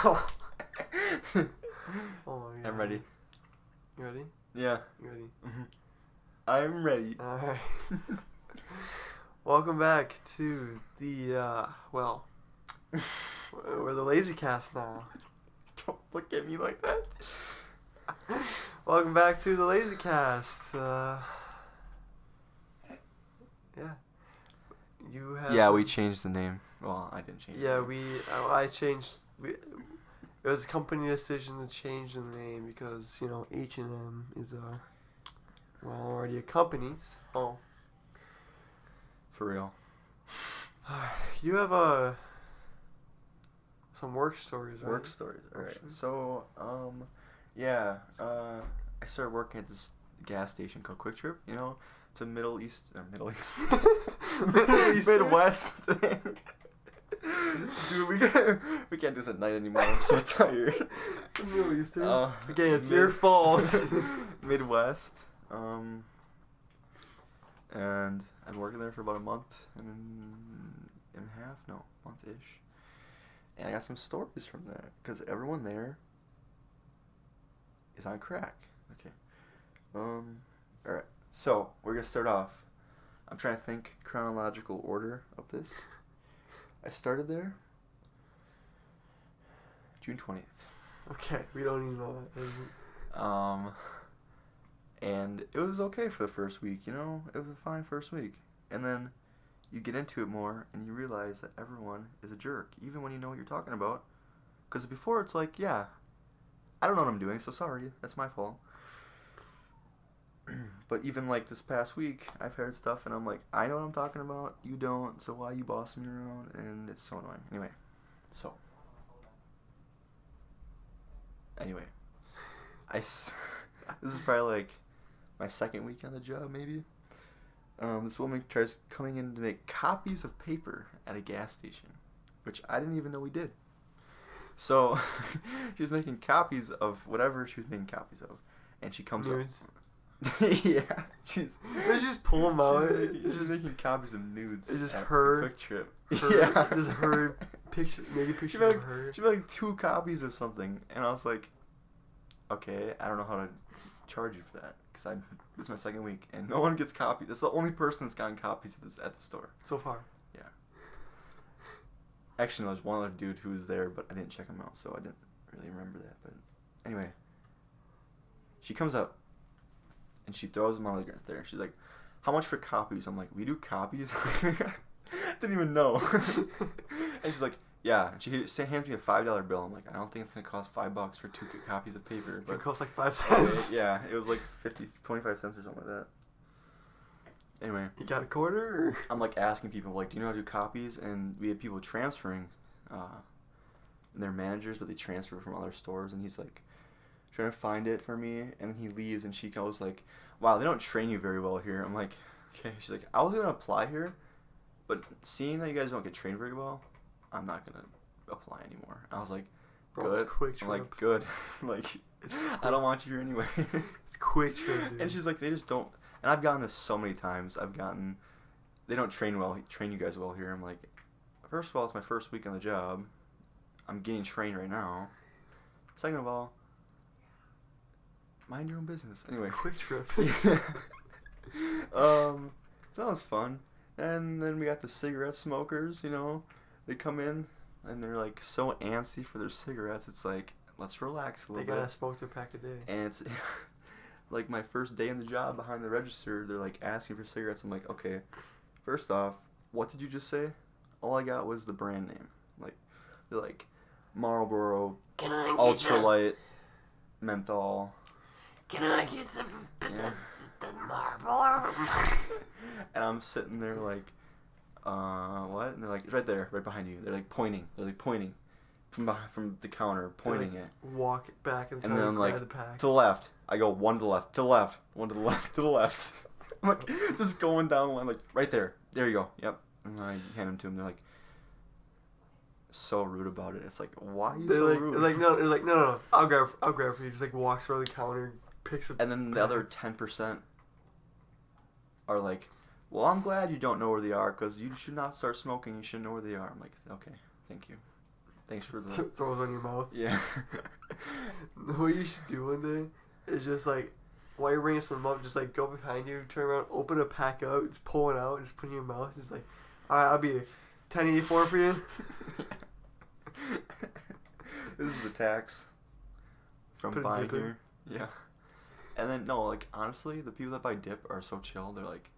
Oh. Oh my God. I'm ready. You ready? Yeah. You ready? Mm-hmm. I'm ready. Alright. Welcome back to the, we're the Lazy Cast now. Don't look at me like that. Welcome back to the Lazy Cast. Yeah. You have. Yeah, we changed the name. Well, I didn't change. Yeah, the name. I changed. It was a company decision to change the name because H&M is already a company. So. For real. You have some work stories, right? Work stories. All right. So, yeah. I started working at this gas station called Quick Trip. You know, it's a Middle East, Midwest thing. Dude, we can't do this at night anymore. I'm so tired. It's the Middle Eastern. Again, it's your fault. Midwest. And I've been working there for about a month and a half, month-ish. And I got some stories from that, because everyone there is on crack. Okay. Alright, so we're going to start off. I'm trying to think chronological order of this. I started there June 20th. Okay, we don't even know that. And it was okay for the first week, It was a fine first week. And then you get into it more, and you realize that everyone is a jerk, even when you know what you're talking about. Because before, it's like, yeah, I don't know what I'm doing, so sorry, that's my fault. But even, like, this past week, I've heard stuff, and I'm like, I know what I'm talking about, you don't, so why you bossing me around? And it's so annoying. Anyway, this is probably, like, my second week on the job, maybe. This woman tries coming in to make copies of paper at a gas station, which I didn't even know we did. So, she was making copies of whatever she was making copies of, and she comes Nudes. up. Yeah, they just pull them out. She's making copies of nudes. It's just at her. Quick Trip. Yeah, just her making pictures of her. She made like 2 copies of something, and I was like, okay, I don't know how to charge you for that, because this is my second week, and no one gets copies. That's the only person that's gotten copies at the store so far. Yeah. Actually, no, there's one other dude who was there, but I didn't check him out, so I didn't really remember that. But anyway, she comes up and she throws them on the ground there. She's like, "How much for copies?" I'm like, "We do copies?" Didn't even know. And she's like, "Yeah." And she hands me a $5 bill. I'm like, "I don't think it's gonna cost $5 for 2 copies of paper." But it costs like 5 cents. Yeah, it was like 25 cents or something like that. Anyway. You got a quarter? Or? I'm like asking people, like, do you know how to do copies? And we had people transferring, and they're managers, but they transfer from other stores. And he's like, trying to find it for me. And then he leaves, and she goes like, "Wow, they don't train you very well here." I'm like, okay. She's like, "I was going to apply here, but seeing that you guys don't get trained very well, I'm not going to apply anymore." I was like, good. I'm like, good. Like, I don't want you here anyway. It's Quick Trip, dude. And she's like, they just don't. And I've gotten this so many times. They don't train you guys well here. I'm like, first of all, it's my first week on the job. I'm getting trained right now. Second of all, mind your own business. Anyway. Quick Trip. So that was fun. And then we got the cigarette smokers, They come in, and they're, like, so antsy for their cigarettes. It's like, let's relax a little bit. They gotta smoke their pack a day. And it's... like, my first day in the job behind the register, they're, like, asking for cigarettes. I'm like, okay, first off, what did you just say? All I got was the brand name. Like, they're like, Marlboro, Ultralight, Menthol. Can I get some Marlboro? And I'm sitting there like, what? And they're like, it's right there, right behind you. They're, like, pointing. From the counter, pointing like, it. Walk back and then I'm like, the pack. to the left. I go, one to the left, to the left, one to the left, to the left. I'm like, just going down the line, like, right there. There you go. Yep. And I hand them to them. They're like, so rude about it. It's like, why are you so rude? They're like, no. I'll grab for you. Just like walks around the counter, picks up. And then the other 10% are like, well, I'm glad you don't know where they are, because you should not start smoking. You should know where they are. I'm like, okay, thank you. Thanks for the... Throws on your mouth. Yeah. What you should do one day is just like, while you're ringing someone up, just like go behind you, turn around, open a pack out, just pull it out, just put it in your mouth, just like, alright, I'll be 1084 for you. This is the tax from buying here. Yeah. And then, no, like, honestly, the people that buy dip are so chill. They're like,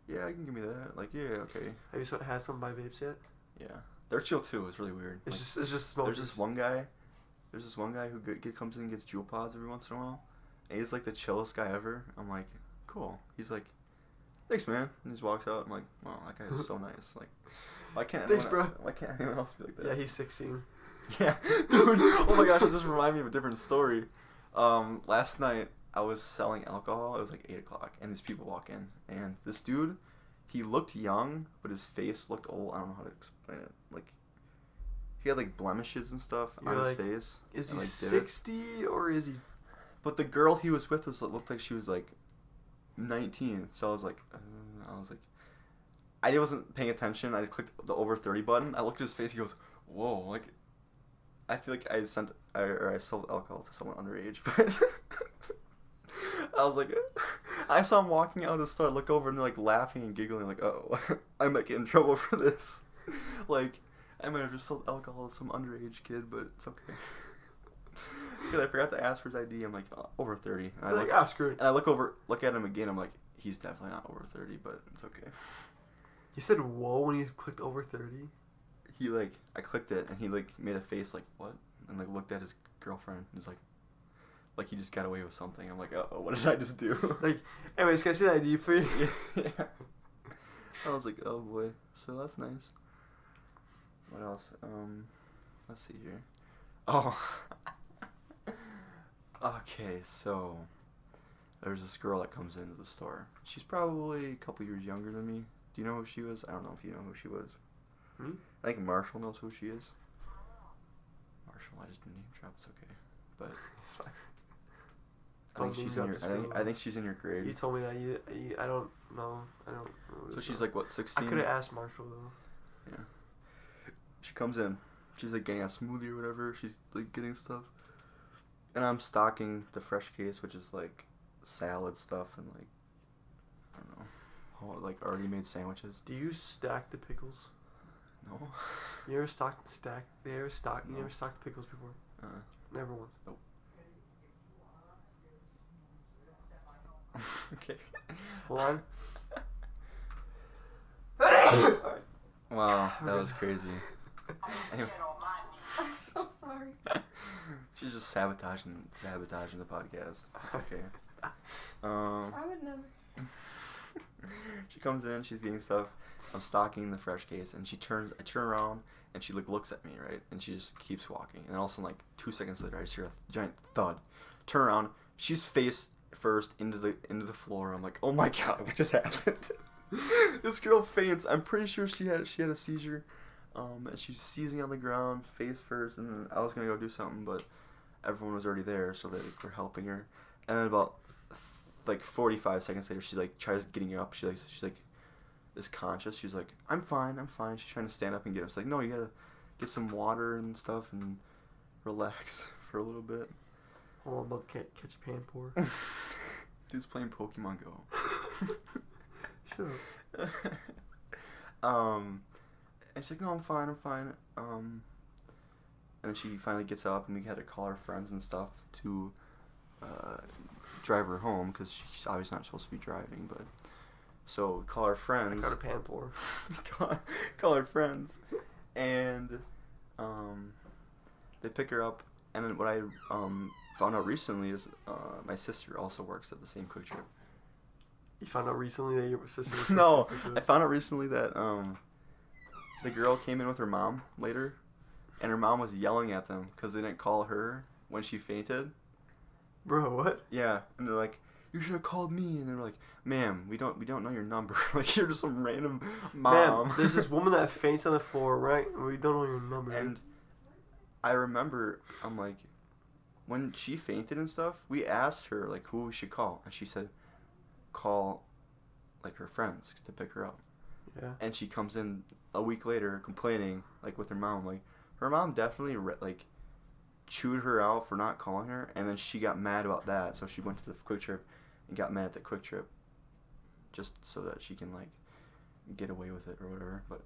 yeah, you can give me that. Like, yeah, okay. Have you had someone buy vapes yet? Yeah. They're chill, too. It's really weird. It's like, just smokers. There's this one guy who comes in and gets Juul pods every once in a while. And he's, like, the chillest guy ever. I'm like, cool. He's like, thanks, man. And he just walks out. I'm like, wow, that guy is so nice. Like, why can't anyone else be like that? Yeah, he's 16. Yeah. Dude, oh my gosh, it just reminded me of a different story. Last night, I was selling alcohol. It was like 8 o'clock, and these people walk in. And this dude, he looked young, but his face looked old. I don't know how to explain it. Like, he had, like, blemishes and stuff on his face. Is he like, 60, or is he... But the girl he was with looked like she was, like, 19. So I was like, I wasn't paying attention. I just clicked the over 30 button. I looked at his face. He goes, whoa, like, I feel like I sold alcohol to someone underage, but I was like, I saw him walking out of the store, look over, and they're like laughing and giggling, like, oh, I might get in trouble for this. Like, I might have just sold alcohol to some underage kid, but it's okay. Because I forgot to ask for his ID. I'm like, oh, over 30. And screw it. And I look at him again. I'm like, he's definitely not over 30, but it's okay. He said whoa when he clicked over 30? He, like, I clicked it, and he, like, made a face, like, what? And, like, looked at his girlfriend, and he's like, he just got away with something. I'm like, uh-oh, what did I just do? Like, anyways, can I see the ID for you? Yeah. I was like, oh, boy. So that's nice. What else? Let's see here. Oh. Okay, so there's this girl that comes into the store. She's probably a couple years younger than me. Do you know who she was? I don't know if you know who she was. Hmm? I think Marshall knows who she is. Marshall, I just name drop. It's okay, but It's fine. I think she's in your grade. You told me that. I don't know. I don't know. So she's like what, 16? I could have asked Marshall though. Yeah. She comes in. She's like getting a smoothie or whatever. She's like getting stuff. And I'm stocking the fresh case, which is like salad stuff and like, I don't know, like already made sandwiches. Do you stack the pickles? No. You ever stocked the No. You never stocked the pickles before? Never once. Nope. Okay. Hold on. Alright. Wow, that was crazy. Anyway. I'm so sorry. She's just sabotaging the podcast. It's okay. I would never. She comes in, she's getting stuff. I'm stocking the fresh case, and I turn around, and she like looks at me, right? And she just keeps walking. And all of a sudden, like 2 seconds later, I just hear a giant thud. Turn around, she's face first into the floor. I'm like, oh my god, what just happened? This girl faints. I'm pretty sure she had a seizure. And she's seizing on the ground, face first, and then I was gonna go do something, but everyone was already there, so they were helping her. And then about like 45 seconds later, she like tries getting up. She's like is conscious. She's like, I'm fine. She's trying to stand up and get up. It's like, no, you gotta get some water and stuff and relax for a little bit. Oh, I'm about to catch a pan pour. Dude's playing Pokemon Go. Shut up. And she's like, no, I'm fine. And then she finally gets up, and we had to call her friends and stuff to drive her home, because she's obviously not supposed to be driving, but... So, we call our friends. I got a pan pour. call our friends, and they pick her up, and then what I found out recently is my sister also works at the same Quick Trip. You found out recently that your sister was No, I found out recently that the girl came in with her mom later, and her mom was yelling at them because they didn't call her when she fainted. Bro, what? Yeah, and they're like, you should have called me. And they're like, ma'am, we don't know your number. Like, you're just some random mom. Ma'am, there's this woman that faints on the floor, right? We don't know your number. And I remember, I'm like, when she fainted and stuff, we asked her, like, who we should call. And she said, call, like, her friends to pick her up. Yeah. And she comes in a week later complaining, like, with her mom, like, her mom definitely like chewed her out for not calling her, and then she got mad about that, so she went to the Quick Trip and got mad at the Quick Trip just so that she can like get away with it or whatever. But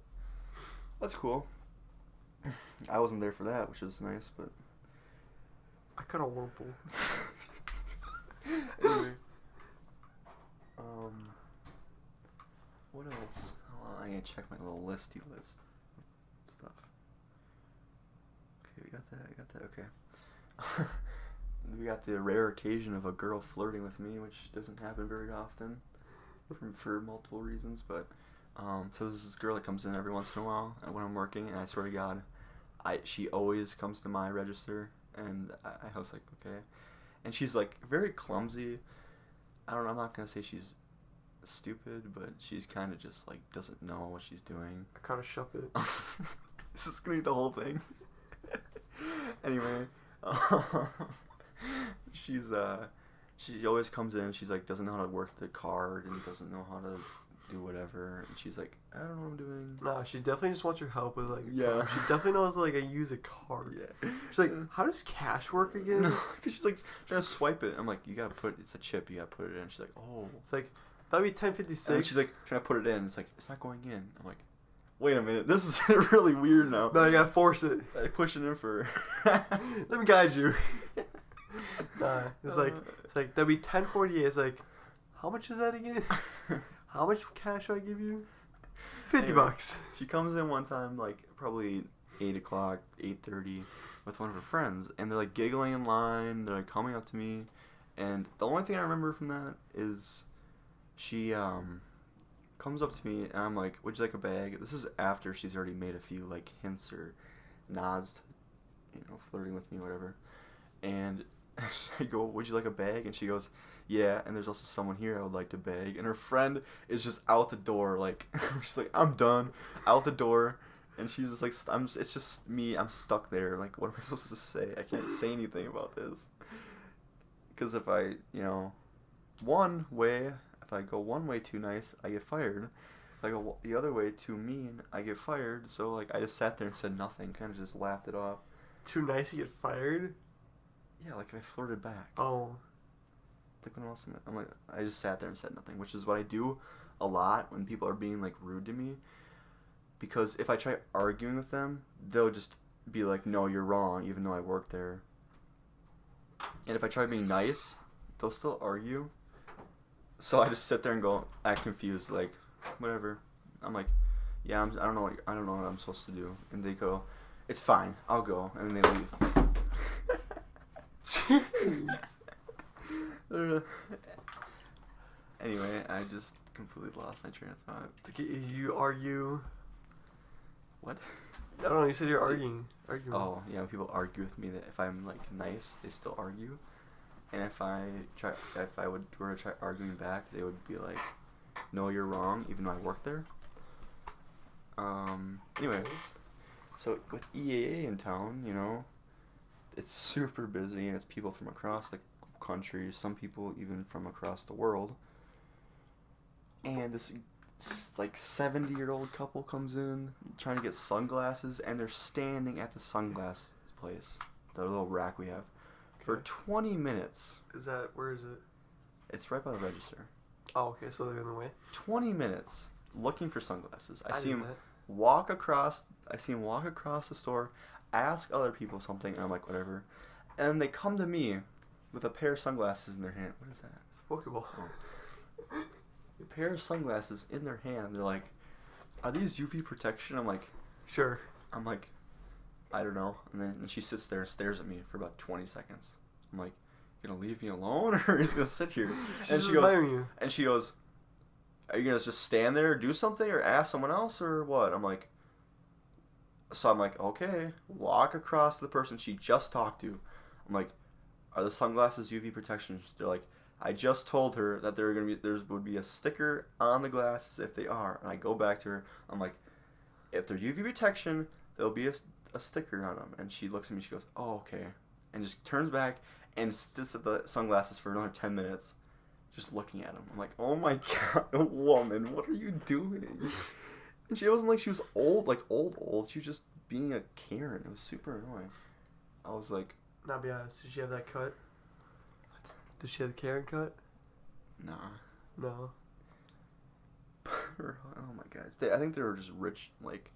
that's cool. I wasn't there for that, which is nice, but I got a Wurmple. anyway, what else? Hold on, I gotta check my little listy list of stuff. Okay, we got that, okay. We got the rare occasion of a girl flirting with me, which doesn't happen very often for multiple reasons, but so this is this girl that comes in every once in a while when I'm working, and I swear to God, she always comes to my register, and I was like, okay. And she's like very clumsy. I don't know, I'm not gonna say she's stupid, but she's kind of just like doesn't know what she's doing. I kind of shop it. This is gonna be the whole thing. Anyway, she always comes in. She's like doesn't know how to work the card and doesn't know how to do whatever. And she's like, I don't know what I'm doing. No, she definitely just wants your help with like. Yeah. She definitely knows like I use a card. Yeah. She's like, how does cash work again? No, because she's like trying to swipe it. I'm like, you gotta put it's a chip. You gotta put it in. She's like, oh. It's like that'd be 1056. And then she's like trying to put it in. It's like it's not going in. I'm like, wait a minute. This is really weird now. No, you gotta force it. I push it in for. Let me guide you. Nah, it's like that'd be 1048. It's like, how much is that again? How much cash do I give you? $50. She comes in one time, like probably 8 o'clock, 8:30, with one of her friends, and they're like giggling in line. They're like coming up to me, and the only thing I remember from that is she comes up to me, and I'm like, "Would you like a bag?" This is after she's already made a few like hints or nods, to, flirting with me, whatever. And I go, "Would you like a bag?" And she goes, "Yeah." And there's also someone here I would like to bag. And her friend is just out the door, like she's like, "I'm done," out the door. And she's just like, it's just me. I'm stuck there. Like, what am I supposed to say? I can't say anything about this. Because if I, if I go one way too nice, I get fired. If I go the other way too mean, I get fired. So like, I just sat there and said nothing. Kind of just laughed it off. Too nice, you get fired? Yeah, like if I flirted back. Oh. Like when else I'm like, I just sat there and said nothing, which is what I do a lot when people are being like rude to me. Because if I try arguing with them, they'll just be like, "No, you're wrong," even though I work there. And if I try being nice, they'll still argue. So I just sit there and go, act confused, like, whatever. I'm like, yeah, I don't know what I'm supposed to do. And they go, "It's fine, I'll go," and then they leave. Jeez. Anyway, I just completely lost my train of thought. You argue. What? I don't know. You said you're arguing. Oh, yeah. When people argue with me, that if I'm like nice, they still argue, and if I were to try arguing back, they would be like, "No, you're wrong," even though I work there. Anyway, so with EAA in town, it's super busy, and it's people from across the country, some people even from across the world, and this like 70-year-old couple comes in trying to get sunglasses, and they're standing at the sunglass place, the little rack we have, for 20 minutes. Where is it? It's right by the register. Oh, okay, so they're in the way. 20 minutes looking for sunglasses. I see him that. walk across the store, ask other people something, and I'm like, whatever. And they come to me with a pair of sunglasses in their hand. What is that? It's a Pokeball. Oh. A pair of sunglasses in their hand. They're like, "Are these UV protection?" I'm like, "Sure." I'm like, "I don't know." And she sits there and stares at me for about 20 seconds. I'm like, "You gonna leave me alone, or is gonna sit here?" And she goes, and she goes, "Are you gonna just stand there, do something, or ask someone else, or what?" I'm like, okay. Walk across to the person she just talked to. I'm like, "Are the sunglasses UV protection?" They're like, "I just told her that there would be a sticker on the glasses if they are." And I go back to her. I'm like, "If they're UV protection, there'll be a sticker on them." And she looks at me. She goes, "Oh, okay," and just turns back and sits at the sunglasses for another 10 minutes, just looking at them. I'm like, "Oh my God, woman, what are you doing?" And she wasn't like she was old, like old. She was just being a Karen. It was super annoying. I was like, Now be honest, did she have that cut? Did she have the Karen cut? nah. No. Oh my god. I think they were just rich, like,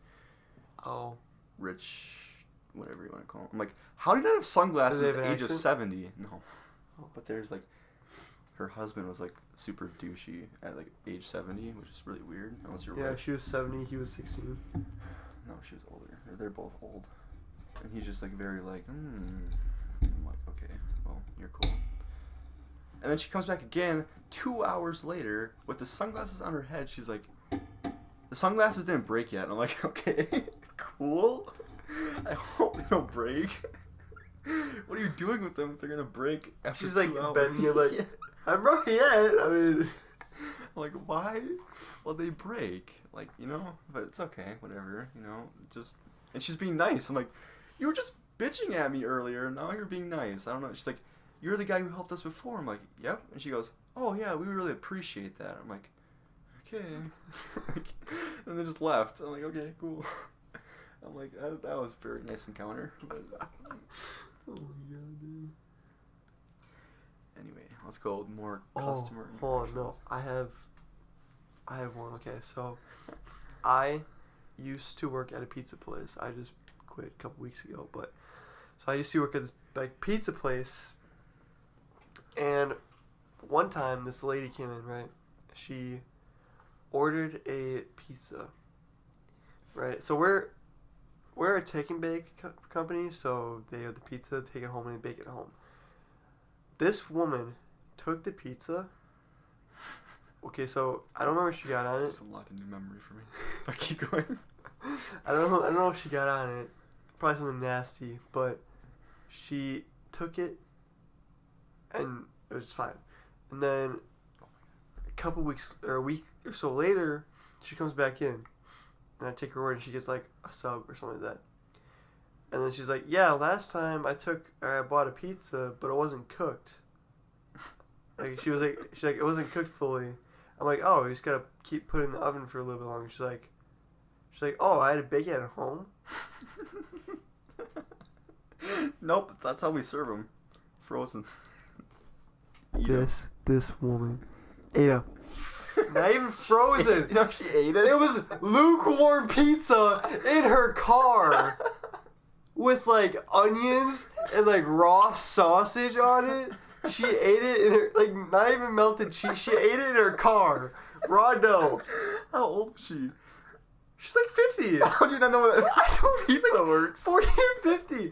Oh. rich, whatever you want to call them. I'm like, how do you not have sunglasses Do they at have the an age of accent? 70? No. But there's like, her husband was like super douchey at like age 70, which is really weird. Unless you're Yeah, rich. she was 70, he was 16. No, she was older. They're both old. And he's just like very like, I'm like, okay, well, you're cool. And then she comes back again 2 hours later with the sunglasses on her head. She's like, the sunglasses didn't break yet. And I'm like, okay, cool. I hope they don't break. What are you doing with them if they're gonna break after She's 2 like hours? bending you like, Yeah. I'm not yet. I mean, I'm like, why? Well, they break. Like, you know, but it's okay, whatever, you know, just, and she's being nice. I'm like, you were just bitching at me earlier, and now you're being nice. I don't know. She's like, you're the guy who helped us before. I'm like, yep. And she goes, oh, yeah, we really appreciate that. I'm like, okay. And they just left. I'm like, okay, cool. I'm like, that was a very nice encounter. But, oh my god, dude. anyway, let's go with more Oh, customer hold on, interactions. no. I have one. Okay, so I used to work at a pizza place. I just quit a couple weeks ago, but so I used to work at this like pizza place, and one time this lady came in, right? She ordered a pizza, right? So we're a take and bake company, so they have the pizza, take it home, and they bake it at home. This woman took the pizza. Okay, so I don't remember if she got on it. Just unlocked a new memory for me. If I keep going. I don't know if she got on it. Probably something nasty, but she took it, and it was fine. And then a couple weeks or a week or so later, she comes back in, and I take her order, and she gets like a sub or something like that. And then she's like, "Yeah, last time I bought a pizza, but it wasn't cooked." Like she's like, it wasn't cooked fully. I'm like, oh, you just gotta keep putting it in the oven for a little bit longer. She's like, oh, I had to bake it at home. Nope, that's how we serve them. Frozen. Eat 'em. This woman ate a not even frozen. You know, she ate it. It was lukewarm pizza in her car with like onions and like raw sausage on it. She ate it in her, like, not even melted cheese. She ate it in her car. Raw dough. How old is she? She's like 50. How do you not know what I don't pizza like works? 40 or 50.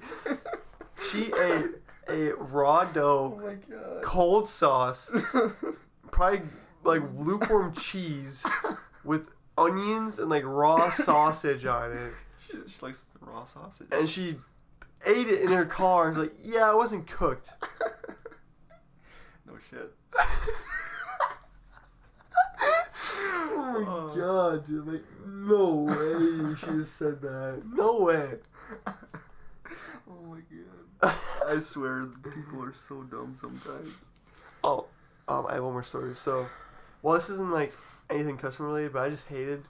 She ate a raw Oh dough, my god. cold sauce, probably like lukewarm cheese with onions and like raw sausage on it. She likes raw sausage. And she ate it in her car. And was like, yeah, it wasn't cooked. No shit. Oh my god, dude. Like, no way you should have said that. No way. Oh my god. I swear, people are so dumb sometimes. Oh, I have one more story. So, well, this isn't like anything customer related, but I just hated.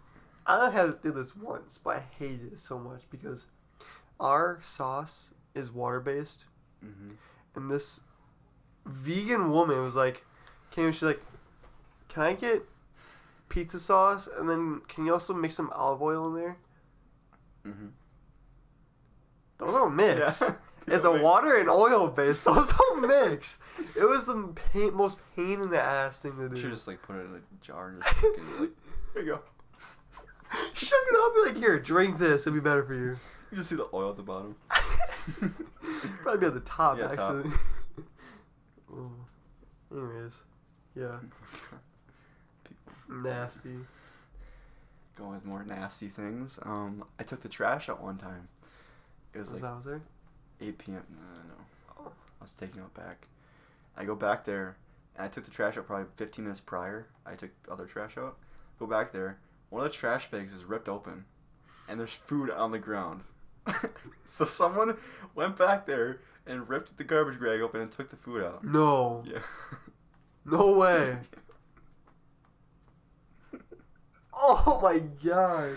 I only had to do this once, but I hated it so much because our sauce is water based, and this vegan woman was like, she's like, can I get pizza sauce, and then can you also mix some olive oil in there? Those don't mix. Yeah. It's a water and oil base. Those don't mix. It was the most pain in the ass thing to do. You should just like put it in a jar and just fucking, like, here you go. Shook it up and be like, here, drink this. It'll be better for you. You just see the oil at the bottom. Probably be at the top, Yeah, top. actually. Oh. Anyways, yeah. People Nasty. going with more nasty things. I took the trash out one time. It was like that was there? 8 p.m. No. Oh. I was taking it back. I go back there, and I took the trash out probably 15 minutes prior. I took other trash out. Go back there. One of the trash bags is ripped open, and there's food on the ground. So someone went back there and ripped the garbage bag open and took the food out. No. Yeah. No way. Oh my god.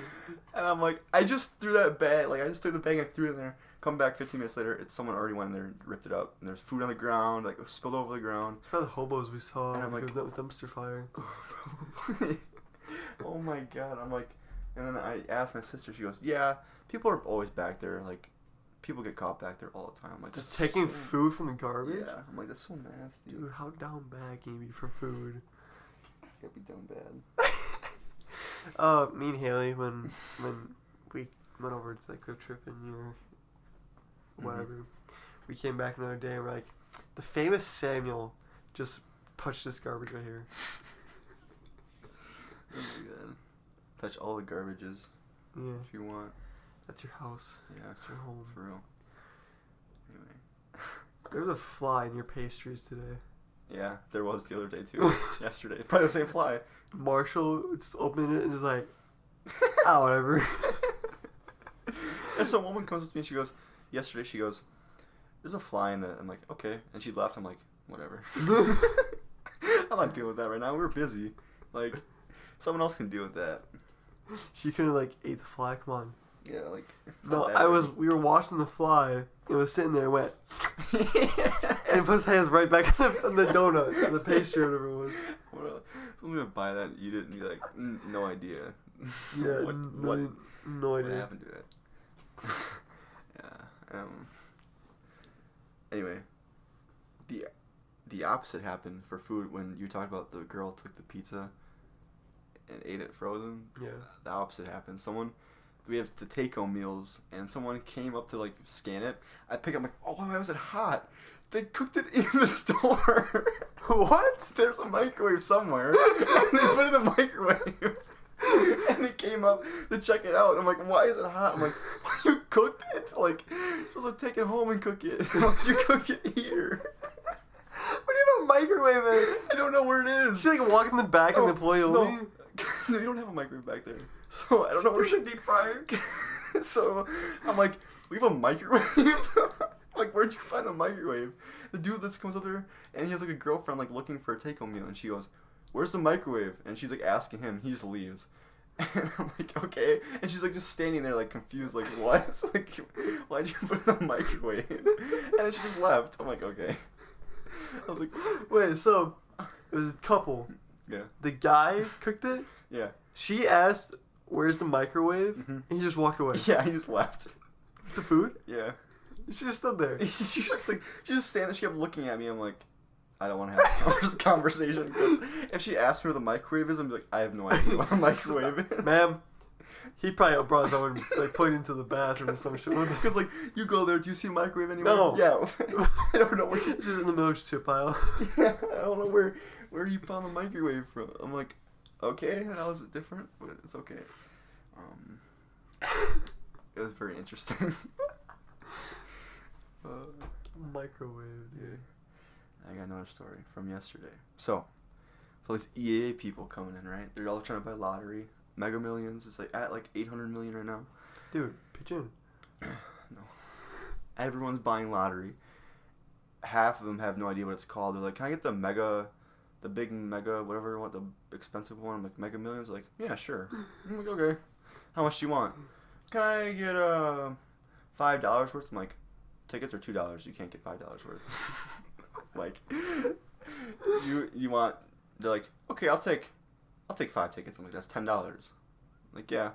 And I'm like, I just threw that bag. Like, I just took the bag and threw it in there. Come back 15 minutes later, it's someone already went in there and ripped it up. And there's food on the ground, like, spilled over the ground. It's probably the hobos we saw. And I'm like, the dumpster fire. Oh my god. I'm like, and then I asked my sister, she goes, yeah, people are always back there. Like, people get caught back there all the time. I'm like, Just taking food from the garbage? Yeah. I'm like, that's so nasty. Dude, how down bad can you be for food? Can't be done bad. Me and Haley, when we went over to that quick trip in your whatever, we came back another day and we're like, the famous Samuel just touched this garbage right here. Oh my god. Touch all the garbages Yeah, if you want. that's your house. Yeah, That's your home. for real. Anyway. There's a fly in your pastries today. Yeah, there was the other day too. Yesterday. Probably the same fly. Marshall just opened it and just like, ah, whatever. And so a woman comes up to me and she goes, yesterday she goes, there's a fly in the, I'm like, okay. And she left, I'm like, whatever. I'm not dealing with that right now. We're busy. Like, someone else can deal with that. She could have like ate the fly. Come on. Yeah, like. it's No, not that we were watching the fly. It was sitting there, went, big. and it put his hands right back in the donut, the pastry, or whatever it was. Someone's gonna buy that and eat it and be like, no idea. Yeah, what no what idea. happened to it? Yeah. Anyway, the opposite happened for food when you talked about the girl took the pizza and ate it frozen. Yeah. The opposite happened. We have the take-home meals, and someone came up to like scan it. I pick up, I'm like, oh, why was it hot? They cooked it in the store. What? There's a microwave somewhere, and they put it in the microwave. And it came up to check it out. I'm like, why is it hot? I'm like, why you cooked it? Like, you're supposed to take it home and cook it. Why'd you cook it here? What do you have a microwave in? I don't know where it is. She like walk in the back and employee only? No, we don't have a microwave back there. So I don't know where There's a deep fryer. So I'm like, we have a microwave? Like, where'd you find a microwave? The dude that comes up there, and he has like a girlfriend like looking for a take-home meal, and she goes, where's the microwave? And she's like asking him, he just leaves. And I'm like, okay. And she's like just standing there like confused, like, what? Like, why'd you put it in the microwave? And then she just left. I'm like, okay. I was like, Wait, so it was a couple. yeah. The guy cooked it. Yeah. She asked, "Where's the microwave?" Mhm. And he just walked away. Yeah, he just left. The food? Yeah. She just stood there. She's just like, she just standing there, she kept looking at me, I'm like, I don't want to have a conversation, because if she asked me where the microwave is, I'm like, I have no idea what a microwave is. Ma'am, he probably brought someone like put it into the bathroom or some shit. Because like, you go there, do you see a microwave anywhere? No. Yeah. I don't know where you... It's just in the middle of the chip pile. Yeah, I don't know where you found the microwave from. I'm like, okay, how is it different? But it's okay. It was very interesting. Microwave, dude. I got another story from yesterday. So, for these EA people coming in, right? They're all trying to buy lottery. Mega Millions is like at like 800 million right now. Dude, pitch in. No. Everyone's buying lottery. Half of them have no idea what it's called. They're like, can I get the big mega, whatever you want, the expensive one? I'm like, Mega Millions? They're like, yeah, sure. I'm like, okay. How much do you want? Can I get $5 worth? I'm like, tickets are $2. You can't get $5 worth. Like, you want? They're like, okay, I'll take 5 tickets. I'm like, that's $10. Like, yeah.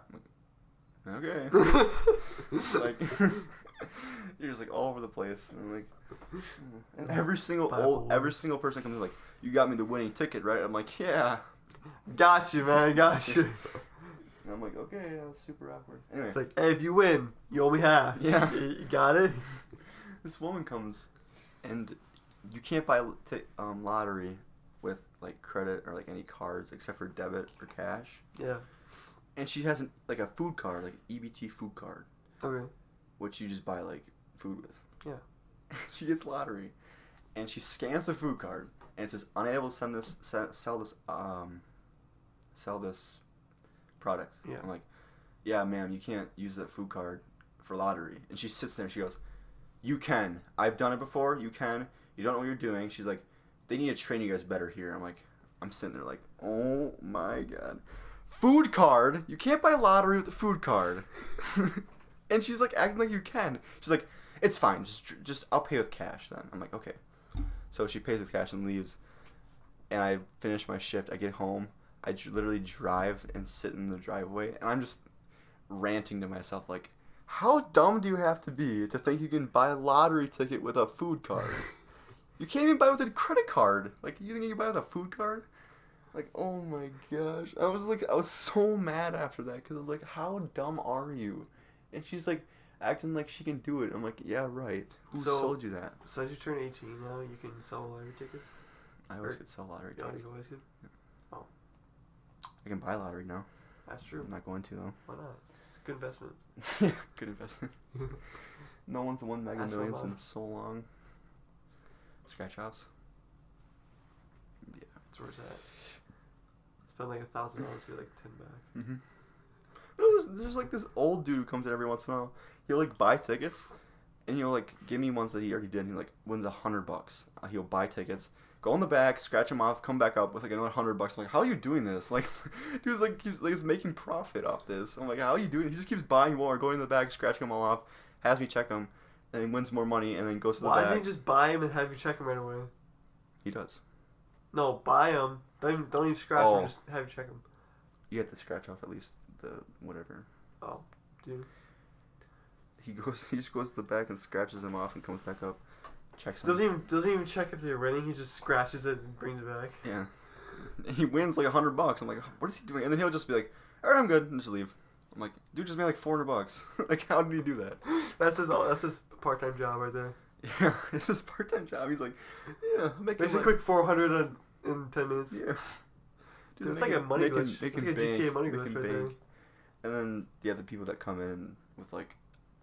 I'm like, okay. Like, you're just like all over the place. And I'm like, and every single person comes in like, you got me the winning ticket, right? I'm like, yeah. Got you, man. Got you. And I'm like, okay, yeah, that's super awkward. Anyway. It's like, hey, if you win, you owe me half. Yeah. You got it? This woman comes, and you can't buy lottery with like credit or like any cards except for debit or cash. Yeah. And she has like a food card, like EBT food card, Okay. which you just buy like food with. Yeah. She gets lottery, and she scans the food card, and it says unable to sell this product. Yeah. I'm like, yeah, ma'am, you can't use that food card for lottery. And she sits there and she goes, you can. I've done it before. You can. You don't know what you're doing. She's like, they need to train you guys better here. I'm like, I'm sitting there like, oh my god. food card. You can't buy lottery with a food card. And she's like acting like you can. She's like, it's fine. Just I'll pay with cash then. I'm like, okay. So she pays with cash and leaves. And I finish my shift. I get home. I literally drive and sit in the driveway. And I'm just ranting to myself like, how dumb do you have to be to think you can buy a lottery ticket with a food card? You can't even buy with a credit card. Like, you think you can buy with a food card? Like, oh my gosh. I was so mad after that because I was like, how dumb are you? And she's like acting like she can do it. I'm like, yeah, right. Who sold you that? Since you turn 18 now, you can sell lottery tickets? I always could sell lottery tickets. You always could? Yeah. Oh. I can buy lottery now. That's true. I'm not going to, though. Why not? It's a good investment. Yeah, good investment. No one's won Mega Millions in so long. Scratch offs. Yeah. That's where it's at. Spend like $1,000 to get like 10 back. Mm-hmm. There's like this old dude who comes in every once in a while. He'll like buy tickets, and he'll like give me ones that he already did. And he like wins $100. He'll buy tickets, go in the back, scratch them off, come back up with like another $100. I'm like, how are you doing this? Like, dude's like he's making profit off this. I'm like, how are you doing? He just keeps buying more, going in the back, scratching them all off, has me check them, and then wins more money, and then goes to the back. Why doesn't he just buy them and have you check them right away? He does. No, buy them. Don't even scratch them. Just have you check them. You have to scratch off at least the whatever. Oh, dude. He just goes to the back and scratches them off and comes back up, checks them. Doesn't even check if they're winning. He just scratches it and brings it back. Yeah. And he wins like $100. I'm like, what is he doing? And then he'll just be like, all right, I'm good, and just leave. I'm like, dude just made like $400. Like, how did he do that? That's his part-time job right there. Yeah, it's his part-time job. He's like, yeah, makes a quick 400 in 10 minutes. Yeah. Dude, it's like a money glitch. It's like a GTA money glitch right there. And then you have the people that come in with like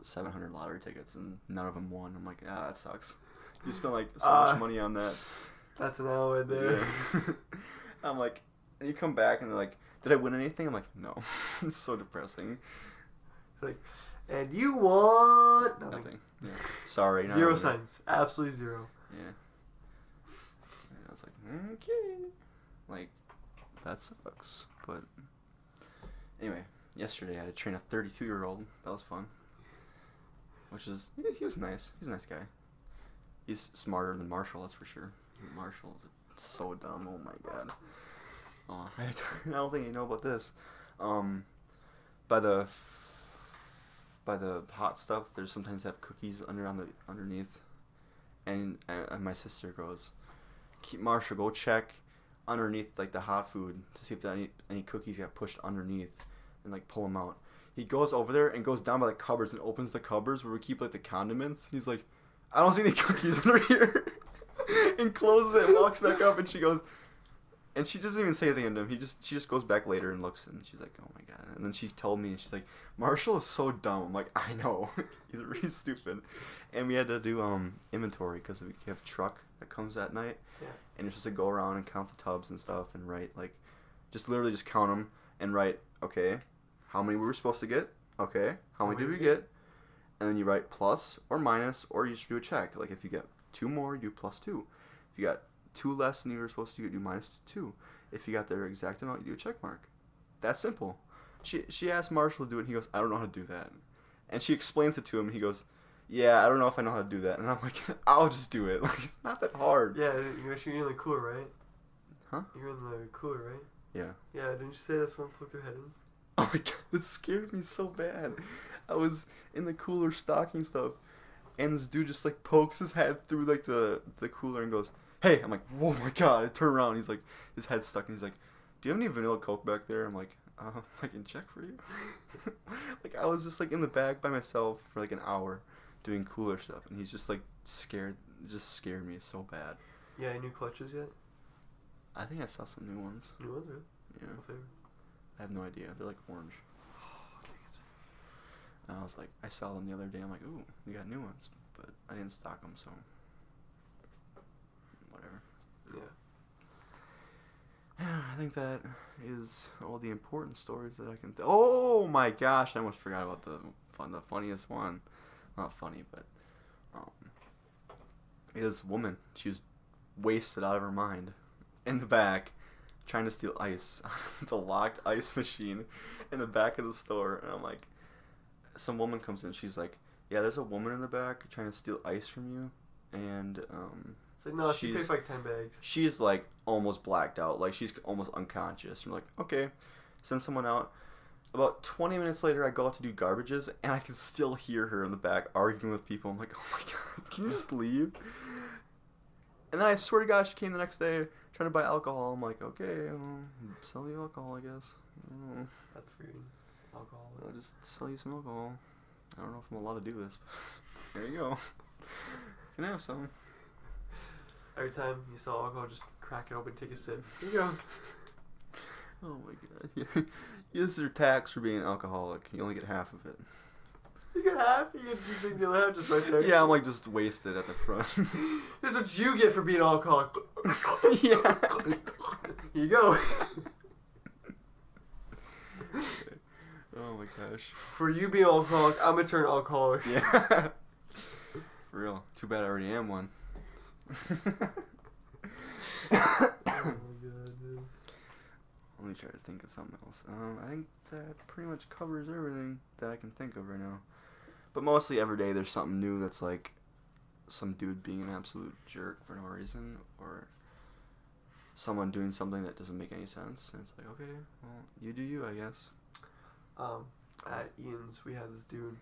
700 lottery tickets and none of them won. I'm like, that sucks. You spent like so much money on that. That's an L right there. Yeah. I'm like, and you come back and they're like, did I win anything? I'm like, no. It's so depressing. It's like, and you won nothing. Yeah. Sorry. 0 cents. Absolutely 0. Yeah. And I was like, okay. Like, that sucks. But anyway, yesterday I had to train a 32-year-old. That was fun. Which is, he was nice. He's a nice guy. He's smarter than Marshall, that's for sure. Marshall is so dumb. Oh my god. Oh, I don't think you know about this. By the hot stuff, there's sometimes have cookies underneath, and my sister goes, Marshall, go check underneath like the hot food to see if any cookies got pushed underneath, and like pull them out. He goes over there and goes down by the cupboards and opens the cupboards where we keep like the condiments. He's like, I don't see any cookies under here, and closes it and walks back up, and she goes. And she doesn't even say anything to him. She just goes back later and looks, and she's like, oh my god. And then she told me, and she's like, Marshall is so dumb. I'm like, I know. He's really stupid. And we had to do inventory because we have a truck that comes at night. Yeah. And you're supposed to go around and count the tubs and stuff and write, like, just literally just count them and write, okay, how many we were supposed to get? Okay, how many did we get? And then you write plus or minus, or you just do a check. Like, if you get 2 more, you do +2. If you got 2 less than you were supposed to, you do -2. If you got their exact amount, you do a check mark. That's simple. She asked Marshall to do it, and he goes, I don't know how to do that. And she explains it to him, and he goes, yeah, I don't know if I know how to do that. And I'm like, I'll just do it. Like, it's not that hard. Yeah, you're in the cooler, right? Huh? You're in the cooler, right? Yeah. Yeah, didn't you say that someone poked their head in? Oh my god, this scares me so bad. I was in the cooler stocking stuff, and this dude just like pokes his head through like the cooler and goes, hey. I'm like, oh my god. I turn around, he's like, his head's stuck, and he's like, do you have any vanilla Coke back there? I'm like, I can check for you. Like, I was just like in the back by myself for like an hour doing cooler stuff, and he's just like scared. It just scared me so bad. Yeah, any new clutches yet? I think I saw some new ones. New ones, really? Yeah. What flavor? I have no idea. They're like orange. Oh, dang it. And I was like, I saw them the other day. I'm like, ooh, we got new ones, but I didn't stock them, so whatever. Yeah. I think that is all the important stories that I can. Oh my gosh! I almost forgot about the funniest one. Not funny, but this woman. She was wasted out of her mind in the back, trying to steal ice out of the locked ice machine in the back of the store. And I'm like, some woman comes in. She's like, yeah, there's a woman in the back trying to steal ice from you. And it's like, no, she paid for like 10 bags. She's like almost blacked out. Like she's almost unconscious. I'm like, okay, send someone out. About 20 minutes later, I go out to do garbages, and I can still hear her in the back arguing with people. I'm like, oh my god, can you just leave? And then I swear to God, she came the next day trying to buy alcohol. I'm like, okay, I'll sell you alcohol, I guess. That's weird. Alcohol. I'll just sell you some alcohol. I don't know if I'm allowed to do this, but there you go. Can I have some? Every time you sell alcohol, just crack it open, take a sip. Here you go. Oh my god. This is your tax for being an alcoholic. You only get half of it. You get half? You think the other half just right there? Yeah, I'm like just wasted at the front. This is what you get for being an alcoholic. Yeah. Here you go. Oh my gosh. For you being an alcoholic, I'm gonna turn alcoholic. Yeah. For real. Too bad I already am one. Oh my god, dude. Let me try to think of something else. I think that pretty much covers everything that I can think of right now. But mostly every day there's something new that's like some dude being an absolute jerk for no reason, or someone doing something that doesn't make any sense. And it's like, okay, well, you do you, I guess. At Ian's, we had this dude.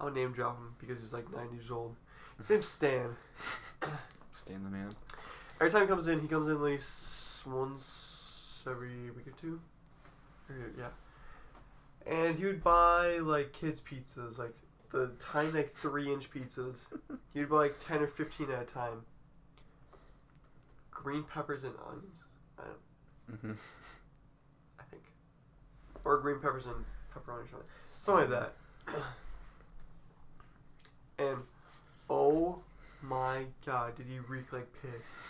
I'll name drop him because he's like 9 years old. His name's Stan. Stan the man. Every time he comes in at least once every week or two. Yeah. And he would buy like kids' pizzas, like the tiny like 3-inch pizzas. He'd buy like 10 or 15 at a time. Green peppers and onions. I think. Or green peppers and pepperoni or something. Something like that. And oh my god, did he reek like piss.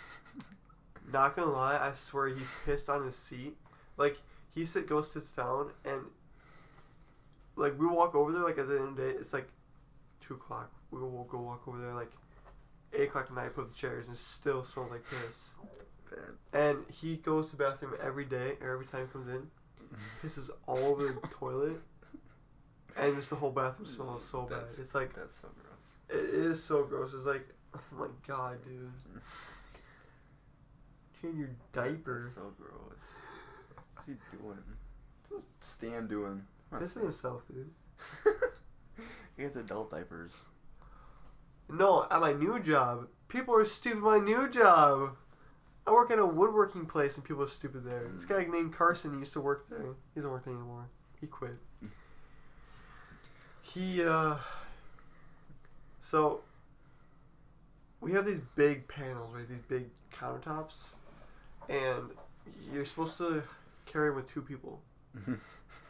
Not gonna lie, I swear he's pissed on his seat. Like, he sits down, and like we walk over there, like at the end of the day, it's like 2 o'clock. We will go walk over there like 8 o'clock at night, put the chairs, and it still smells like piss. Bad. And he goes to the bathroom every day, or every time he comes in, pisses all over the toilet, and just the whole bathroom smells so bad. It's like, that's so gross. it is so gross. It's like, oh my god, dude. Change your diaper. That's so gross. What's he doing? What's Stan doing? Pissing himself, dude. He gets adult diapers. No, at my new job. People are stupid at my new job. I work at a woodworking place and people are stupid there. This guy named Carson used to work there. He doesn't work there anymore. He quit. So, we have these big panels, right? These big countertops. And you're supposed to carry them with 2 people.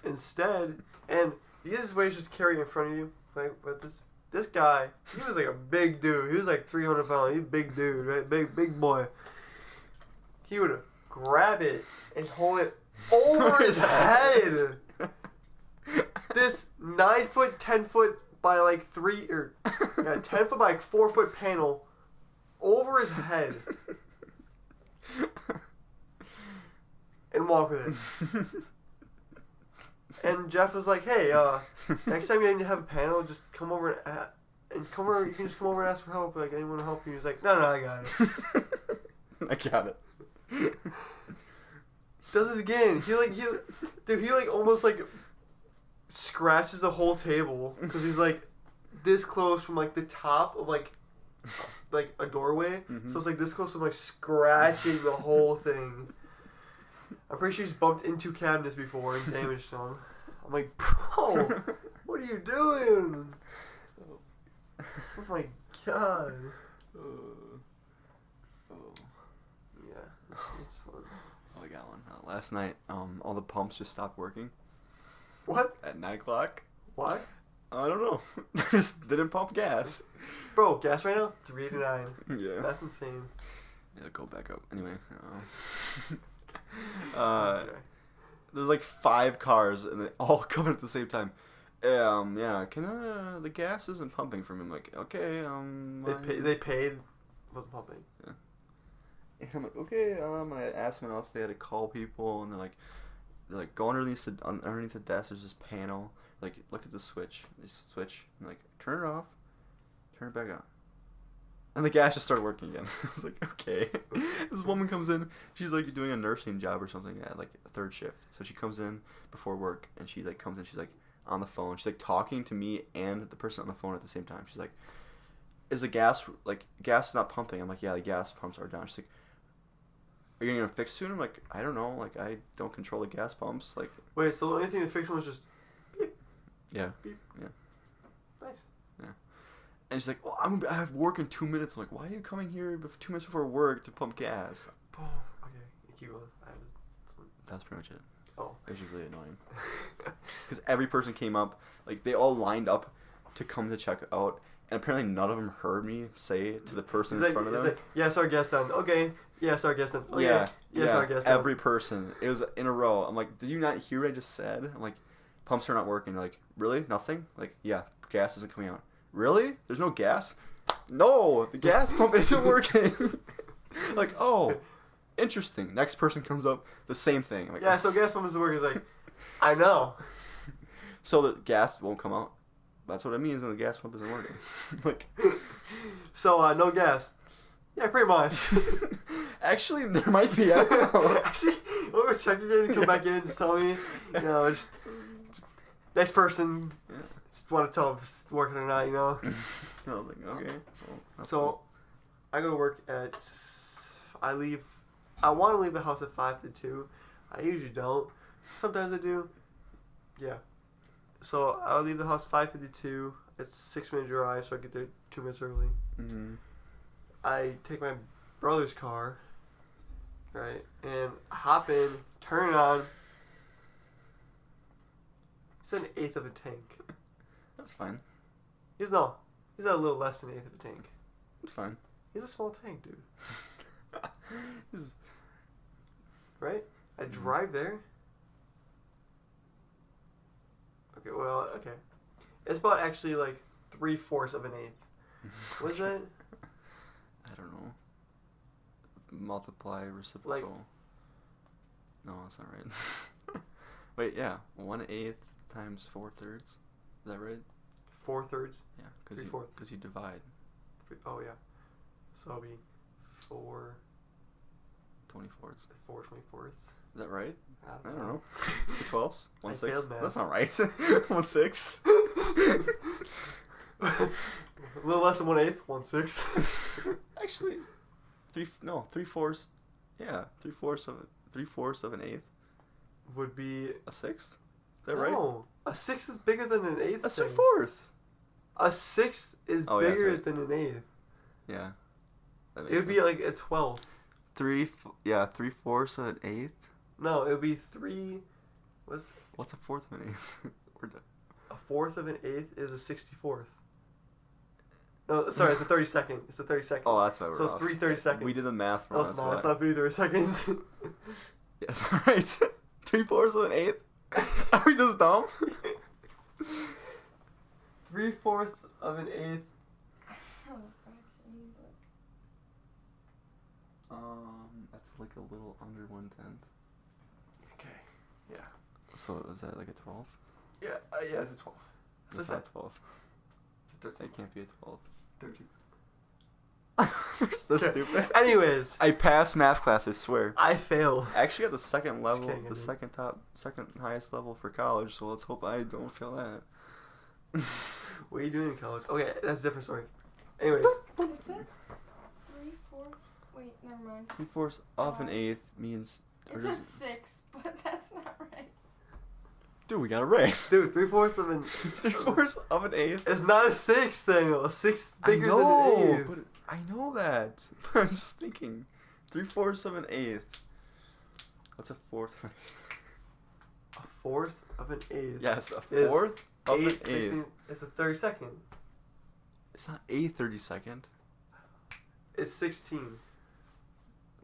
Instead, and the easiest way is just carry in front of you, right? But this guy, he was like a big dude. He was like 300 pounds. He's a big dude, right? Big boy. He would grab it and hold it over his head. This 9 foot, 10 foot by like 10 foot by 4 foot panel over his head. And walk with it. And Jeff was like, "Hey, next time you need to have a panel, just come over and come over. You can just come over and ask for help. Like, anyone to help you?" He's like, "No, I got it." I got it. Does it again. He almost like scratches the whole table because he's like this close from like the top of like a doorway. Mm-hmm. So it's like this close from like scratching the whole thing. I'm pretty sure he's bumped into cabinets before and damaged them. I'm like, bro, what are you doing? Oh my god. Yeah, it's fun. Oh, I got one. Last night, all the pumps just stopped working. What? At 9 o'clock. Why? I don't know. They just didn't pump gas. Bro, gas right now? $3.89. Yeah. That's insane. Yeah, go back up. Anyway. There's like 5 cars and they all come in at the same time. Yeah, the gas isn't pumping for me. I'm like, okay, They paid, wasn't pumping. Yeah. And I'm like, okay. I asked someone else. They had to call people, and they're like, go underneath the desk. There's this panel. Like, look at the switch. This switch. And like, turn it off. Turn it back on. And the gas just started working again. It's like, okay. This woman comes in. She's like doing a nursing job or something at like a third shift. So she comes in before work, and she like comes in. She's like on the phone. She's like talking to me and the person on the phone at the same time. She's like, is the gas not pumping? I'm like, yeah, the gas pumps are down. She's like, are you gonna fix soon? I'm like, I don't know. Like, I don't control the gas pumps. Like, wait, so the only thing to fix them was just beep. Yeah. Beep. Yeah. Nice. Yeah. And she's like, well, I have work in 2 minutes. I'm like, why are you coming here 2 minutes before work to pump gas? Oh, okay. Keep going. That's pretty much it. Oh. It was just really annoying. Because every person came up, like, they all lined up to come to check out, and apparently none of them heard me say to the person in front of them. Like, yes, our guest done. Okay. Yes, our guest done. Oh, yeah. Yes, our guest done. Every person. It was in a row. I'm like, did you not hear what I just said? I'm like, pumps are not working. They're like, really? Nothing? Like, yeah, gas isn't coming out. Really? There's no gas? No, the gas pump isn't working. Like, oh, interesting. Next person comes up, the same thing. I'm like, yeah, so gas pump isn't working. It's like, I know. So the gas won't come out. That's what it means when the gas pump isn't working. Like, so no gas. Yeah, pretty much. Actually, there might be. I don't know. Actually, we'll go check again and come back in and just tell me. You know, just next person. Yeah. Just want to tell if it's working or not. You know. I was like, okay. Well, So, cool. I go to work at. I want to leave the house at 5 to 2. I usually don't. Sometimes I do. Yeah. So I'll leave the house 5:52. It's 6-minute drive, so I get there 2 minutes early. Mm-hmm. I take my brother's car, right, and hop in, turn it on. It's an eighth of a tank. That's fine. He's a little less than an eighth of a tank. It's fine. He's a small tank, dude. Just- Right? I drive there. Okay. It's about actually like 3/4 of an eighth. What's that? I don't know. Multiply reciprocal. No, that's not right. Wait, yeah. 1/8 times 4/3. Is that right? 4/3. Yeah, 3/4. because you divide. Oh yeah. So it'll be 4. 24. 4/24. Is that right? I I don't know. 2/12? I 1/6? failed math. That's not right. 1/6? A little less than 1/8. 1/6. Actually, 3/4. Yeah, 3/4 of an eighth. Would be A sixth? Is that right? No, a sixth is bigger than an eighth. That's thing. 3/4. A sixth is Oh, yeah, that's bigger right. than an eighth. Yeah. It would be like a 12th. 3/4 of an eighth. No, it would be 3. What's a fourth of an eighth? We're done. A fourth of an eighth is a 64th. No, sorry, it's a 32nd. It's a 32nd. Oh, that's why we're So it's off. 3 30-seconds. We did the math No, wrong. it's That's not. why. It's not 3 30-seconds. Yes, right. 3/4 of an eighth. Are we this dumb? 3/4 of an eighth. That's like a little under 1/10. Okay. Yeah. So is that like a 12th? Yeah. Yeah. It's a 12th. That's not 12. It's a 13th. That can't be a 12. 13th. That's stupid. Anyways, I passed math class, I swear. I failed. I actually got the second level, kidding, I the did. second highest level for college, so let's hope I don't fail that. What are you doing in college? Okay, that's a different story. Anyways. It says 3/4. Wait, never mind. 3/4 of an eighth means. It or says does- 6, but that's not right. Dude, we got it right. Dude, 3/4 of an 3/4 of an eighth. It's not a sixth thing. A sixth is bigger I know, than an eighth. but I know that. But I'm just thinking, 3/4 of an eighth. What's a fourth of an eighth? A fourth of an eighth. Yes, a Is fourth of an 8, eighth. 16. It's a 32nd. It's not a 32nd. It's 16.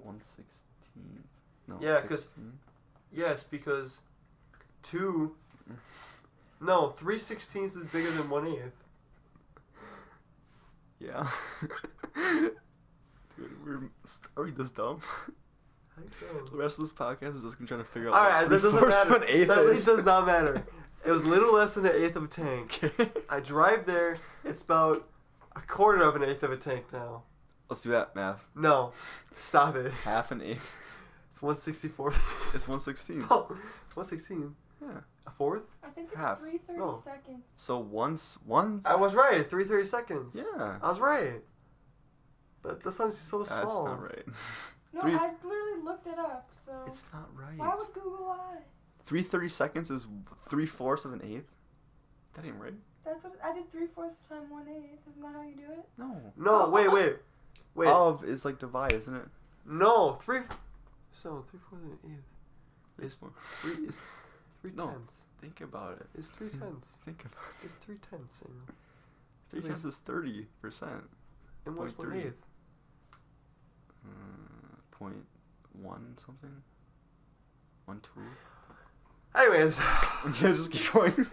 1/16. No. Yeah, 'cause- 16. Yes, because 2. No, 3/16 is bigger than 1/8. Yeah. Dude, are we this dumb? I think so. The rest of this podcast is just gonna try to figure out Alright, that doesn't 3/4 of matter. an eighth That is. does not matter. It was little less than an eighth of a tank. Okay. I drive there. It's about a quarter of an eighth of a tank now. Let's do that math. No, stop it. Half an eighth. It's 1/64. It's 1/16. Oh, 1/16. Yeah. A fourth? I think it's Half. 3:30 No. seconds. So one. I was right. 3:30 seconds. Yeah. I was right. But that sounds so That's small. not right. No, Three- I literally looked it up, so. It's not right. Why would Google lie? 3/30 seconds is 3/4 of an eighth. That ain't right. That's what I did. 3/4 times 1/8. Isn't that how you do it? No. No, wait. Of is like divide, isn't it? No, 3. So 3/4 of an eighth. It's Four. 3. It's 3 No. tenths. Think about it. It's 3 tenths. Think about it. It's 3 tenths. 3 tenths is 30%. And what's 0.3. 1/8? 0.1 something. 1/2. Anyways, Yeah, just keep going.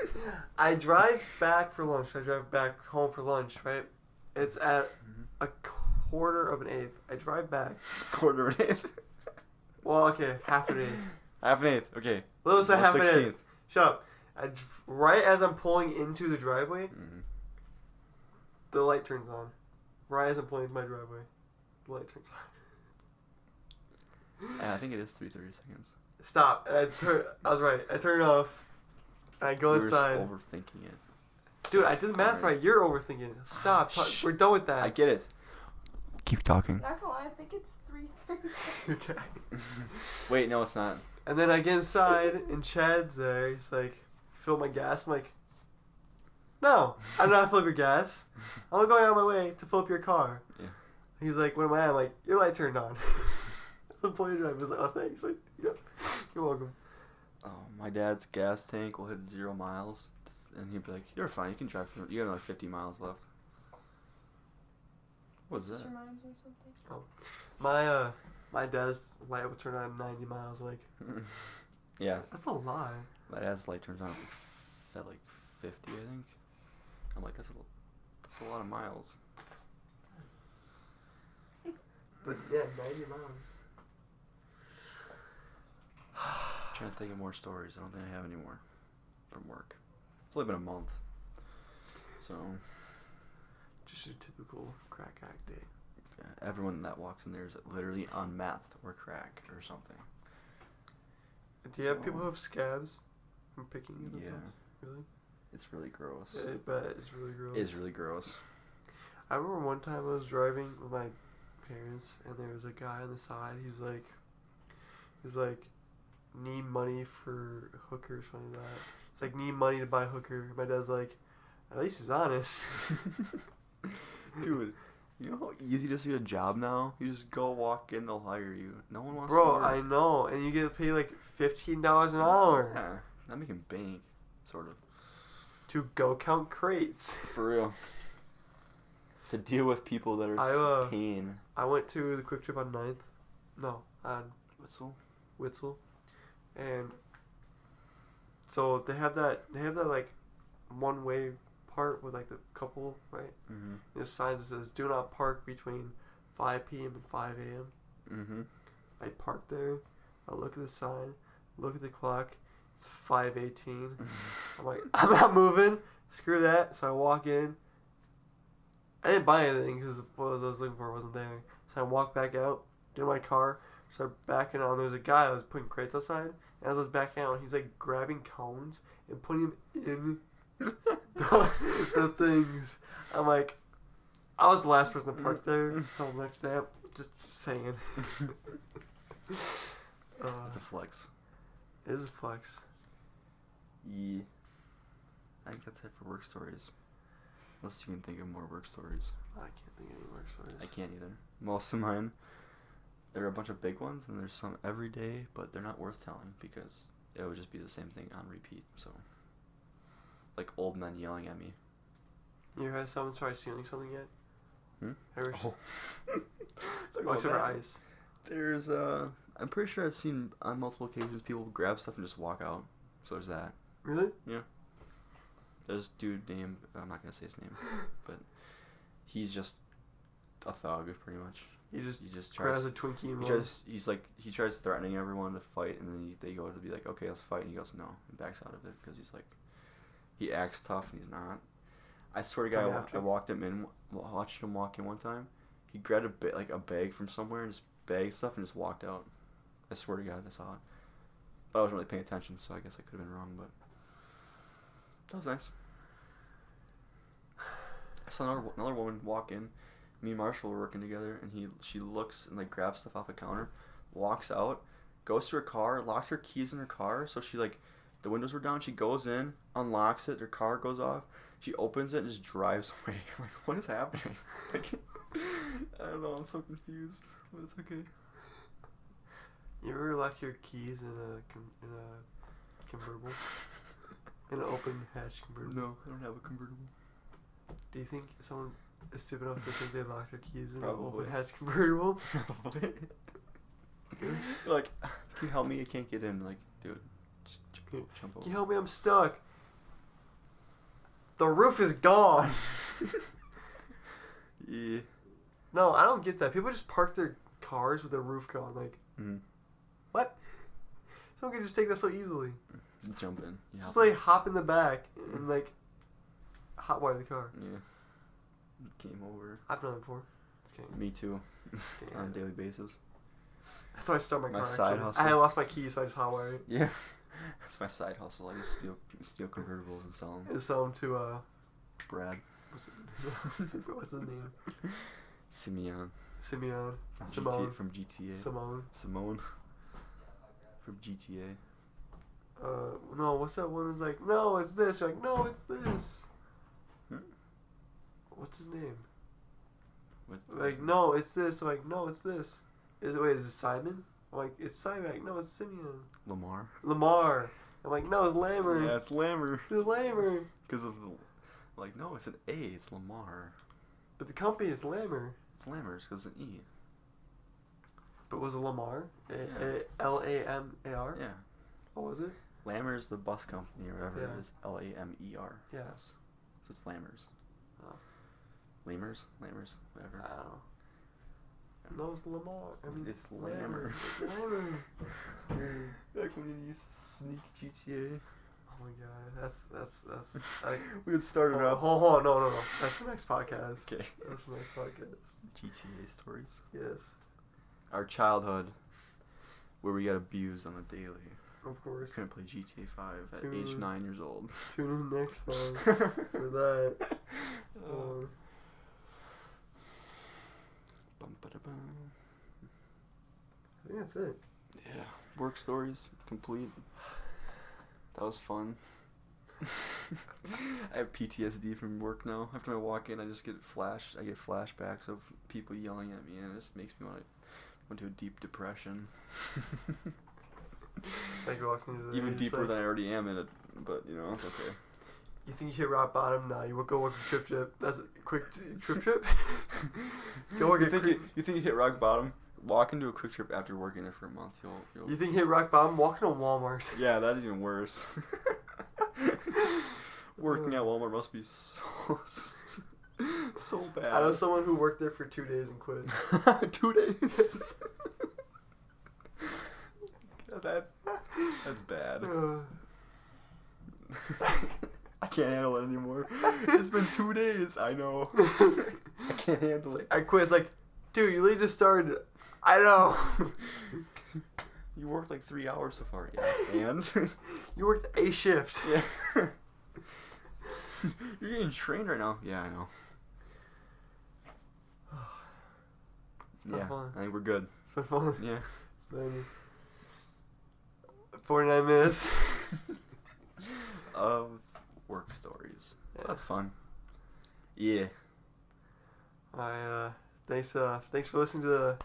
I drive back for lunch. I drive back home for lunch, right? It's at a quarter of an eighth. I drive back. Quarter of an eighth. Well, okay, half an eighth. Half an eighth. Okay. Let's say half an 1/16. eighth. Shut up. Right as I'm pulling into the driveway, the light turns on. Right as I'm pulling into my driveway, the light turns on. Yeah, I think it is 3/30 seconds. Stop. And I was right. I turn it off. And I go You were just inside. overthinking it. Dude, I did the math Alright. right. You're overthinking it. Stop. Shh. We're done with that. I get it. Keep talking. Not gonna lie, I think it's 3:30. Okay. Wait, no, it's not. And then I get inside, and Chad's there. He's like, fill my gas. I'm like, no, I'm not fill up your gas. I'm going out of my way to fill up your car. Yeah. He's like, what am I? I'm like, your light turned on. The employee driver was like, oh, thanks. Like, yep, you're welcome. Oh, my dad's gas tank will hit 0 miles, and he'd be like, "You're fine. You can drive. You got another 50 miles left." What was This that? reminds me of something. My dad's light would turn on at 90 miles. Like, Yeah, that's a lot. my dad's light turns on at like 50, I think. I'm like, that's a lot of miles. But yeah, 90 miles. Trying to think of more stories. I don't think I have any more from work. It's only been a month, so Just your typical crack act day. yeah, everyone that walks in there is literally on meth or crack or something. Do you have So- people who have scabs from picking you? Yeah, Really? it's really gross. I bet it's really gross. It's really gross. I remember one time I was driving with my parents, and there was a guy on the side. He's like, need money for a hooker or something like that. It's like, need money to buy a hooker. My dad's like, at least he's honest. Dude, you know how easy to see a job now? You just go walk in, they'll hire you. No one wants Bro, to work. I know, and you get paid like $15 an hour Yeah, I'm making bank, sort of. to go count crates. For real. To deal with people that are I, pain. I went to the Quick Trip on 9th. No, on Whistle? Witzel, and so they have that like one way part with like the couple, right? Mm-hmm. There's signs that says do not park between 5 p.m. and 5 a.m. Mm-hmm. I park there. I look at the sign, look at the clock. It's 5:18. I'm like, I'm not moving. Screw that. So I walk in. I didn't buy anything because what I was looking for wasn't there. So I walk back out, get in my car, start backing out. And there was a guy that was putting crates outside. And as I was backing out, he's like grabbing cones and putting them in the things. I'm like, I was the last person parked there until the next day. Just saying. That's a flex. It is a flex. Yeah. I think that's it for work stories. Unless you can think of more work stories. I can't think of any work stories. I can't either. Most of mine, there are a bunch of big ones, and there's some every day, but they're not worth telling because it would just be the same thing on repeat. So, like old men yelling at me. You ever had someone try stealing something yet? Hmm? Ever? Oh. Watch over eyes. There's I'm pretty sure I've seen on multiple occasions people grab stuff and just walk out. So there's that. Really? There's a dude named, I'm not gonna say his name, but he's just a thug pretty much. He just He just tries. grabs a Twinkie and He tries threatening everyone to fight, and then they go to be like, okay, let's fight, and he goes no, and backs out of it because he's like, he acts tough and he's not. I swear to God, I watched him walk in one time. He grabbed a bag from somewhere and just bagged stuff and just walked out. I swear to God, I saw it. But I wasn't really paying attention, so I guess I could have been wrong, but that was nice. I saw another woman walk in. Me and Marshall were working together, and she looks and like grabs stuff off a counter, walks out, goes to her car, locked her keys in her car, so she like, the windows were down, she goes in, unlocks it, her car goes off, she opens it and just drives away. I'm like, what is happening? Like, I don't know, I'm so confused, but it's okay. You ever left your keys in a convertible? In an open hatch convertible? No, I don't have a convertible. Do you think someone is stupid enough to think they locked their keys in Probably. an open hatch convertible? Probably. Like, can you help me? I can't get in. Like, dude, just jump over. Can you help me? I'm stuck. The roof is gone. Yeah. No, I don't get that. People just park their cars with their roof gone. Like, what? Someone can just take that so easily. Just jump in. Just like hop in the back and like hotwire the car. Yeah. Game over. I've done it before. Just kidding. Me too. On a daily basis. That's why I start my car. Side hustle. I had lost my keys, so I just hotwire it. Yeah. That's my side hustle. I just steal convertibles and sell them. And sell them to Brad. What's his name? Simeon. Simeon. From from GTA. Simone. From GTA. No, what's that one? It's like, no, it's this. You're like, no, it's this. What's his name? Like, no, it's this. I'm like, no, it's this. Is it Simon? I'm like, it's Simon. Like, no, it's Simeon. Lamar. I'm like, no, it's Lammer. Yeah, it's Lammer. It's Lammer. Because of the, like, no, it's an A. It's Lamar. But the company is Lammer. It's Lammer's because it's an E. But was it Lamar? Yeah. Lamar? Yeah. What was it? Lammer's the bus company or whatever Yeah. it is. Lamer. Yeah. Yes. So it's Lammer's. Oh. Lamers, whatever. I don't know. No, it's Lamar. I mean, It's Lammer. It's Lammer. Back when you used to sneak GTA. Oh my god, that's. We would start it up. Hold on, no. That's the next podcast. Okay. That's the next podcast. GTA stories. Yes, Our childhood, where we got abused on the daily. of course. Couldn't play GTA 5 at age 9 years old. Tune in next time for that. Bum-ba-da-bum. I think that's it. Yeah. Work stories complete. That was fun. I have PTSD from work now. After I walk in, I get flashbacks of people yelling at me, and it just makes me want to go into a deep depression. Like walking into the Even deeper than I already am in it, but you know, it's okay. You think you hit rock bottom? Nah, you go work a trip. That's a quick trip. Go work You think you hit rock bottom? Walk into a quick trip after working there for a month. You'll You think you hit rock bottom? Walk into Walmart. Yeah, that's even worse. Working at Walmart must be so bad. I know someone who worked there for 2 days and quit. 2 days. That's bad. I can't handle it anymore. It's been 2 days. I know. I can't handle it. I quit. It's like, dude, you literally just started. I know. You worked like 3 hours so far. Yeah. And? You worked a shift. Yeah. You're getting trained right now. Yeah, I know. It's been fun. I think we're good. It's been fun. Yeah. It's been 49 minutes. Of work stories. Yeah. That's fun. Yeah. Thanks for listening to the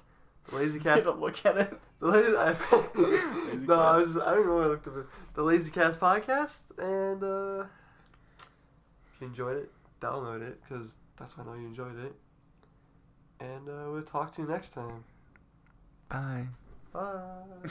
Lazy Cast. Don't look at it. The Lazy, Lazy no, I Cast. don't know where I looked at it. The Lazy Cast podcast, and if you enjoyed it, download it because that's how I know you enjoyed it. And we'll talk to you next time. Bye. Bye.